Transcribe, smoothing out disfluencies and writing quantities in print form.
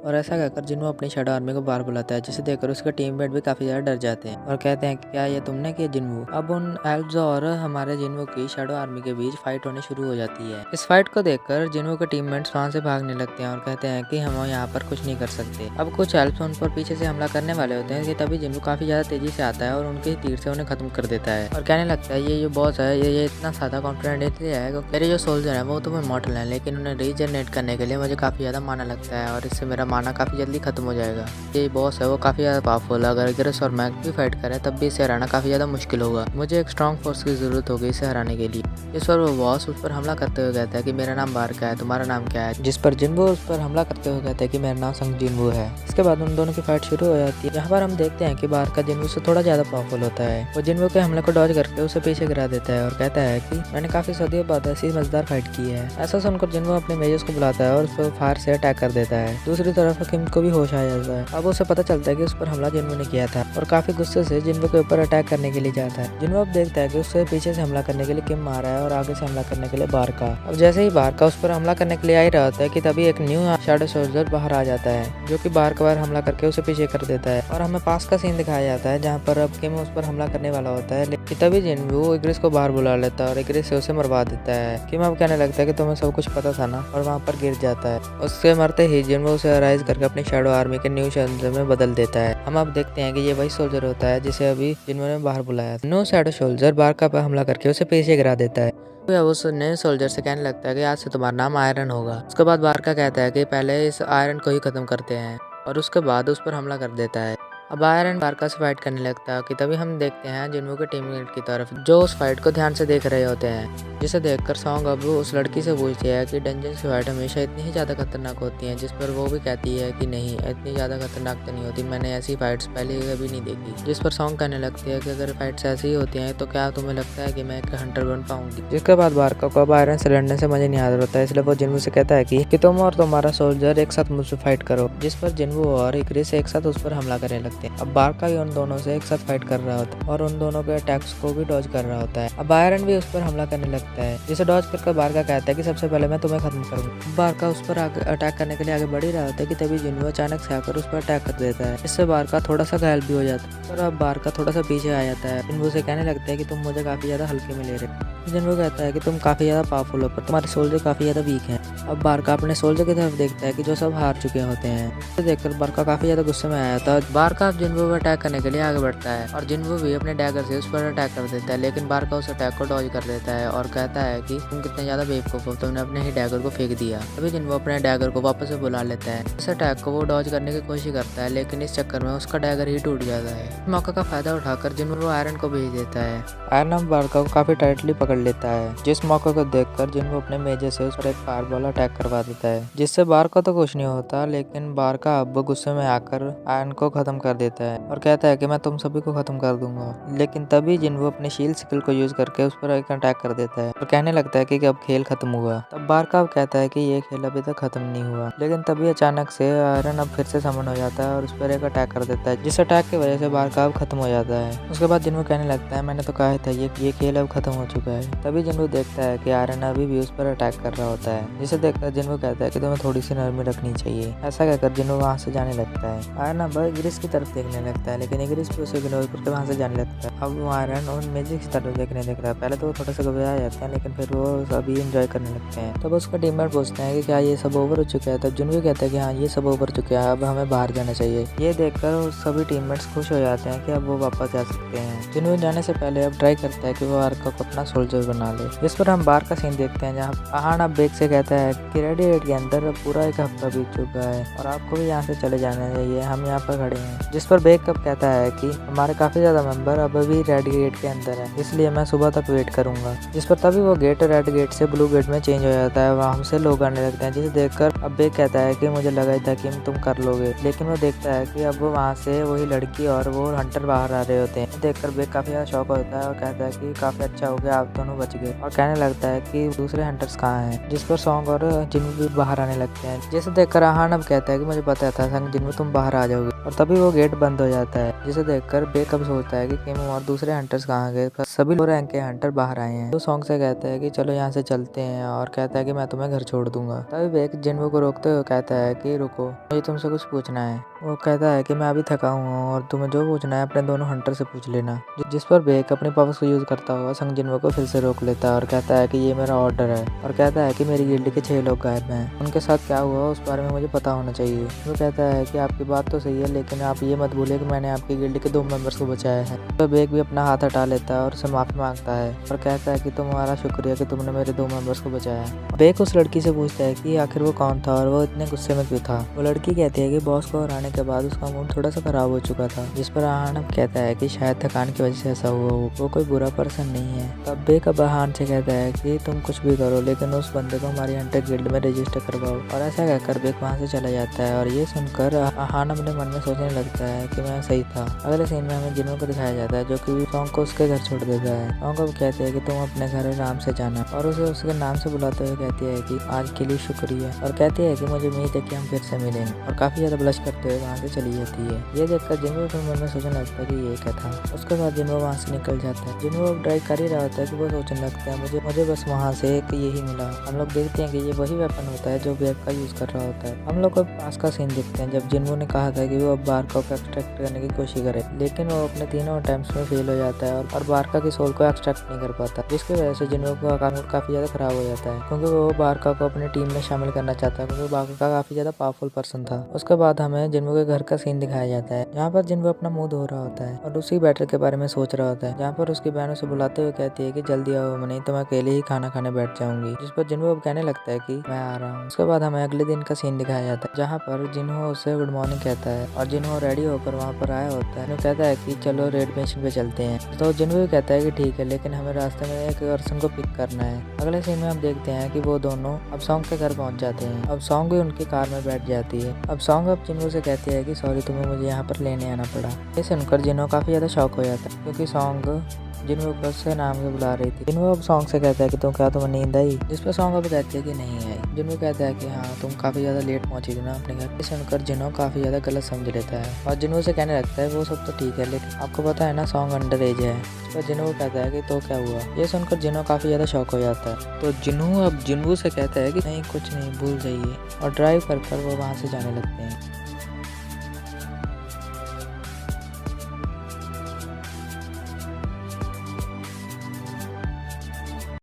और ऐसा कहकर जिन्हों अपनी शैडो आर्मी को बाहर बुलाता है, जिसे देखकर उसके टीममेट भी काफी ज्यादा डर जाते हैं और कहते हैं कि क्या ये तुमने किया जिन्हों। अब उन एल्फ्स और हमारे जिन्हों की शैडो आर्मी के बीच फाइट होने शुरू हो जाती है। इस फाइट को देखकर जिन्हों के टीममेट्स वहां से भागने लगते हैं और कहते हैं कि हम यहाँ पर कुछ नहीं कर सकते। अब कुछ एल्फ्स उन पर पीछे से हमला करने वाले होते हैं कि तभी जिन्हों काफी ज्यादा तेजी से आता है और उनके तीर से उन्हें खत्म कर देता है और कहने लगता है ये जो बॉस है ये इतना ज्यादा कॉन्फिडेंट इसलिए है क्योंकि मेरे जो सोल्जर है वो तो इमॉर्टल है, लेकिन उन्हें रीजनरेट करने के लिए मुझे काफी ज्यादा माना लगता है और इससे मेरा माना काफी जल्दी खत्म हो जाएगा। ये बॉस है वो काफी ज्यादा पावरफुल है, अगर ग्रिस और मैक भी फाइट करे तब भी इसे हराना काफी ज्यादा मुश्किल होगा। मुझे एक स्ट्रॉन्ग फोर्स की जरूरत होगी इसे हराने के लिए। इस पर वो बॉस उस पर हमला करते हुए कहता है कि मेरा नाम बारका है, तुम्हारा नाम क्या है, जिस पर जिन्वो उस पर हमला करते हुए कहता है कि मेरा नाम संग जिन्वो है। इसके बाद उन दोनों की फाइट शुरू हो जाती है। यहाँ पर हम देखते हैं कि बारका जिन्वो से थोड़ा ज्यादा पावरफुल होता है। वो जिन्वो के हमले को डॉज करके उसे पीछे गिरा देता है और कहता है कि मैंने काफी सदियों बाद ऐसी मजेदार फाइट की है। ऐसा सुनकर जिन्वो अपने मेजर्स को बुलाता है और उस पर फायर से अटैक कर देता है। दूसरी तरफ किम को भी होश आ जाता है। अब उसे पता चलता है कि उस पर हमला जिन्वो ने किया था और काफी गुस्से से जिन्वो के ऊपर अटैक करने के लिए जाता है। जिन्वो अब देखता है कि उससे पीछे से हमला करने के लिए किम आ रहा है और आगे से हमला करने के लिए बारका। अब जैसे ही बारका उस पर हमला करने के लिए आ ही रहा होता है कि तभी एक न्यू शैडो सोल्जर बाहर आ जाता है जो कि बारका बार हमला करके उसे पीछे कर देता है और हमें पास का सीन दिखाया जाता है जहाँ पर अब किम उस पर हमला करने वाला होता है, लेकिन तभी जिन्वो इग्रिस को बाहर बुला लेता है और इग्रिस से उसे मरवा देता है। किम अब कहने लगता है कि तुम्हें सब कुछ पता था ना, और वहाँ पर गिर जाता है। उससे मरते ही जिन्वो उसे अराइज करके अपनी शैडो आर्मी के न्यू सोल्जर में बदल देता है। हम अब देखते हैं कि ये वही सोल्जर होता है जिसे अभी जिन्वो ने बाहर बुलाया। न्यू शैडो सोल्जर बारका पर हमला करके उसे पीछे गिरा देता है। अब उस नए सोल्जर से कहने लगता है कि आज से तुम्हारा नाम आयरन होगा। उसके बाद बारका कहता है कि पहले इस आयरन को ही खत्म करते हैं और उसके बाद उस पर हमला कर देता है। अब आयरन बारका से फाइट करने लगता है कि तभी हम देखते हैं जिन्वो के टीममेट की तरफ जो उस फाइट को ध्यान से देख रहे होते हैं, जिसे देखकर सॉन्ग अब उस लड़की से पूछती है कि डंजन की फाइट हमेशा इतनी ही ज़्यादा खतरनाक होती हैं, जिस पर वो भी कहती है कि नहीं इतनी ज़्यादा खतरनाक तो नहीं होती, मैंने ऐसी फाइट्स पहले कभी नहीं देखी। जिस पर सॉन्ग कहने लगती है कि अगर फाइट्स ऐसी ही होती हैं तो क्या तुम्हें लगता है कि मैं एक हंटर बन पाऊंगी। जिसके बाद बारका को अब आयरन से लड़ने से मजा नहीं आ रहा होता है, इसलिए वो जिन्वो से कहता है कि तुम और तुम्हारा सोल्जर एक साथ मुझसे फाइट करो। जिस पर जिन्वो और इग्रिस एक साथ उस पर हमला करने लगते हैं। अब बारका भी उन दोनों से एक साथ फाइट कर रहा होता है और उन दोनों के अटैक्स को भी डॉज कर रहा होता है। अब आयरन भी उस पर हमला करने लगता है, जिसे डॉज करके बारका कहता है कि सबसे पहले मैं तुम्हें खत्म करूंगा। बारका उस पर अटैक करने के लिए आगे बढ़ ही रहा होता है कि तभी जिन्वो अचानक से आकर उस पर अटैक कर देता है। इससे बारका थोड़ा सा घायल भी हो जाता है और अब बारका थोड़ा सा पीछे आ जाता है। जिन्वो से कहने लगता है कि तुम मुझे काफी ज्यादा हल्के में ले रहे हो। जिन्वो कहता है कि तुम काफी ज्यादा पावरफुल हो पर तुम्हारे सोल्जर काफी ज्यादा वीक हैं। अब बारका अपने सोल्जर की तरफ देखता है कि जो सब हार चुके होते हैं। इसे देखकर बारका काफी ज्यादा गुस्से में आया था। बारका अब जिन्वो पर अटैक करने के लिए आगे बढ़ता है और जिन्वो भी अपने डैगर से उस पर अटैक कर देता है, लेकिन बारका उस अटैक को डॉज कर देता है और कहता है कि तुम कितने ज्यादा बेवकूफ हो, तुमने अपने ही डैगर को फेंक दिया। तभी जिन्वो अपने डैगर को वापस से बुला लेता है। इस अटैक को वो डॉज करने की कोशिश करता है, लेकिन इस चक्कर में उसका डैगर ही टूट जाता है। इस मौके का फायदा उठाकर जिन्वो आयरन को भेज देता है। आयरन अब बारका को काफी टाइटली पकड़ लेता है, जिस मौके को देखकर जिन्वो अपने मेजर से उस पर एक फायरबॉल अटैक करवा देता है, जिससे बारका तो कुछ नहीं होता, लेकिन बारका अब गुस्से में आकर आयरन को खत्म कर देता है और कहता है कि मैं तुम सभी को खत्म कर दूंगा। लेकिन तभी जिन्वो अपने शील्ड स्किल को यूज करके उस पर एक अटैक कर देता है और कहने लगता है कि अब खेल खत्म हुआ। तब बारका अब कहता है कि ये खेल अभी तक खत्म नहीं हुआ, लेकिन तभी अचानक से आयरन अब फिर से समन हो जाता है और उस पर एक अटैक कर देता है, जिस अटैक की वजह से बारका अब खत्म हो जाता है। उसके बाद जिन्वो कहने लगता है मैंने तो कहा था ये खेल अब खत्म हो चुका है। तभी जिन्वो देखता है कि आयरन अभी भी उस पर अटैक कर रहा होता है, जिसे देखकर जिन्वो कहता है कि तुम्हें थोड़ी सी नरमी रखनी चाहिए। ऐसा कहकर जिन्वो वहाँ से जाने लगता है। आयरन अब इग्रिस की तरफ देखने लगता है, लेकिन इग्रिस भी उसे इग्नोर करके वहाँ से जाने लगता है। अब वो आयरन और मेजिक की तरफ देखने लग रहा है। पहले तो वो थोड़ा सा घबरा जाते हैं, लेकिन फिर वो अभी एंजॉय करने लगते हैं। तब उसका टीममेट पूछते हैं कि क्या ये सब ओवर हो चुका है। तब जिन्वो कहता है कि हाँ ये सब ओवर चुका है, अब हमें बाहर जाना चाहिए। ये देखकर सभी टीममेट्स खुश हो जाते हैं कि अब वो वापस जा सकते हैं। जिन्वो जाने से पहले अब ट्राई करता है कि वो बारका को अपना सोल्जर बना ले। इस पर हम बाहर का सीन देखते हैं जहाँ आहान अब बेग से कहता है कि रेडिएट के अंदर पूरा एक हफ्ता बीत चुका है और आपको भी यहाँ से चले जाना चाहिए, हम यहाँ पर खड़े हैं। जिस पर बेग कब कहता है कि हमारे काफी ज्यादा मेंबर अब भी रेड गेट के अंदर है, इसलिए मैं सुबह तक वेट करूंगा। जिस पर तभी वो गेट रेड गेट से ब्लू गेट में चेंज हो जाता है, वहाँ से लोग आने लगते हैं, जिसे देखकर अब बेग कहता है कि मुझे लगा था कि तुम कर लोगे, लेकिन वो देखता है कि अब वहाँ से वही लड़की और वो हंटर बाहर आ रहे होते हैं। देखकर बेग काफी ज्यादा शॉक होता है और कहता है कि काफी अच्छा हो गया, आप दोनों बच गए, और कहने लगता है कि दूसरे हंटर्स कहाँ हैं। जिस पर सॉन्ग और जिन्वो भी बाहर आने लगते हैं, जिसे देखकर आहान अब कहता है कि मुझे पता था संग जिन्वो तुम बाहर आ जाओगे। और तभी वो गेट बंद हो जाता है, जिसे देखकर बेक अब सोचता है कि किम और दूसरे हंटर्स कहाँ गए, पर सभी लो रैंक के हंटर बाहर आए हैं। तो सॉन्ग से कहता है कि चलो यहाँ से चलते हैं और कहता है कि मैं तुम्हें घर छोड़ दूंगा। तभी बेक जिनवो को रोकते हुए कहता है कि रुको, मुझे तुमसे कुछ पूछना है। वो कहता है कि मैं अभी थका हूँ और तुम्हें जो पूछना है अपने दोनों हंटर से पूछ लेना। जिस पर बेक अपने पावर्स को यूज करता हुआ संग जिनवो को फिर से रोक लेता है और कहता है कि ये मेरा ऑर्डर है, और कहता है कि मेरी गिल्ड के 6 लोग गायब हैं, उनके साथ क्या हुआ उस बारे में मुझे पता होना चाहिए। वो कहता है कि आपकी बात तो सही है, लेकिन आप ये मत भूलिए कि मैंने आपकी गिल्ड के 2 मेंबर्स को बचाया है। तो बेक भी अपना हाथ हटा लेता है और उससे माफी मांगता है और कहता है कि तुम्हारा शुक्रिया कि तुमने मेरे 2 मेंबर्स को बचाया। बेक उस लड़की से पूछता है कि आखिर वो कौन था और वो इतने गुस्से में क्यों था। वो लड़की कहती है कि बॉस को हराने के बाद उसका मूड थोड़ा सा खराब हो चुका था, जिस पर आहान कहता है कि शायद थकान की वजह से ऐसा हुआ हो, वो कोई बुरा पर्सन नहीं है। तब बेक अब आहान से कहता है कि तुम कुछ भी करो लेकिन उस बंदे को हमारी हंटर गिल्ड में रजिस्टर करवाओ, और ऐसा कहकर बेक वहाँ से चला जाता है। और ये सुनकर आहान अपने मन में सोचने लगता है कि मैं सही था। अगले सीन में हमें जिन्हों को दिखाया जाता है जो कि सॉन्ग को उसके घर छोड़ देता है। सॉन्ग को कहते हैं कि तुम अपने घर आराम से जाना, और उसे उसके नाम से बुलाते हुए कहती है कि आज के लिए शुक्रिया, और कहती है कि मुझे उम्मीद है कि हम फिर से मिलेंगे, और काफी ज्यादा ब्लश करते हुए वहाँ से चली जाती है। ये देखकर जिन्हों अपने मन में सोचने लगता है कि ये क्या था। उसके बाद जिन्हों वहाँ से निकल जाता है। जिन्हों ड्राइव कर ही रहा होता है कि वो सोचने लगता है मुझे बस वहाँ से एक यही मिला। हम लोग देखते हैं कि ये वही वेपन होता है जो बेक का यूज कर रहा होता है। हम लोग को पास का सीन देखते हैं जब जिन्हों ने कहा था कि वो अब बारका को एक्सट्रैक्ट करने की कोशिश करे, लेकिन वो अपने तीनों अटेम्प्ट्स में फेल हो जाता है और बारका की सोल को एक्सट्रैक्ट नहीं कर पाता, जिसकी वजह से जिन्हों का मूड काफी ज्यादा खराब हो जाता है, क्योंकि वो बारका को अपनी टीम में शामिल करना चाहता है, क्योंकि बारका काफी ज्यादा पावरफुल पर्सन था। उसके बाद हमें जिन्हों के घर का सीन दिखाया जाता है, जहाँ पर जिन्हों अपना मुंह धो रहा होता है और उसी बैटल के बारे में सोच रहा होता है, जहाँ पर उसकी बहन उसे बुलाते हुए कहती है कि जल्दी आओ, नहीं तो मैं अकेले ही खाना खाने बैठ जाऊंगी, जिस पर जिन्हों कहने लगता है कि मैं आ रहा हूँ। उसके बाद हमें अगले दिन का सीन दिखाया जाता है, जहाँ पर जिन्हों उसे गुड मॉर्निंग कहता है और जिन्हों रेडी होकर वहाँ पर आया होता है। कहता है कि चलो रेड मिशन पे चलते हैं। तो जिन्हों कहता है कि ठीक है, लेकिन हमें रास्ते में एक पर्सन को पिक करना है। अगले सीन में हम देखते हैं कि वो दोनों अब सॉन्ग के घर पहुंच जाते हैं। अब सॉन्ग भी उनकी कार में बैठ जाती है। अब सॉन्ग अब जिन्हों से कहती है कि सॉरी तुम्हें मुझे यहाँ पर लेने आना पड़ा। ये सुनकर जिन्हों काफी ज्यादा शॉक हो जाता है, क्योंकि सॉन्ग जिन्हों को उससे नाम से बुला रही थी। जिन्हों अब सॉन्ग से कहता है कि तुम क्या तुम्हें नींद आई, जिस पर सॉन्ग अब कहती है कि नहीं आई। जिन्हों कहता है कि हाँ तुम काफी ज्यादा लेट पहुंची थी ना अपने घर। ये सुनकर जिन्हों काफी ज्यादा गलत समझ लेता है और जिन्हों से कहने लगता है वो सब तो ठीक है, लेकिन आपको पता है ना सॉन्ग अंडर एज है। तो जिन्हों कहता है कि तो क्या हुआ। ये सुनकर जिन्हों काफी ज्यादा शॉक हो जाता है। तो जिन्हों अब जिन्हों से कहता है कि नहीं कुछ नहीं, भूल जाइए, और ड्राइव कर वो वहाँ से जाने लगते हैं।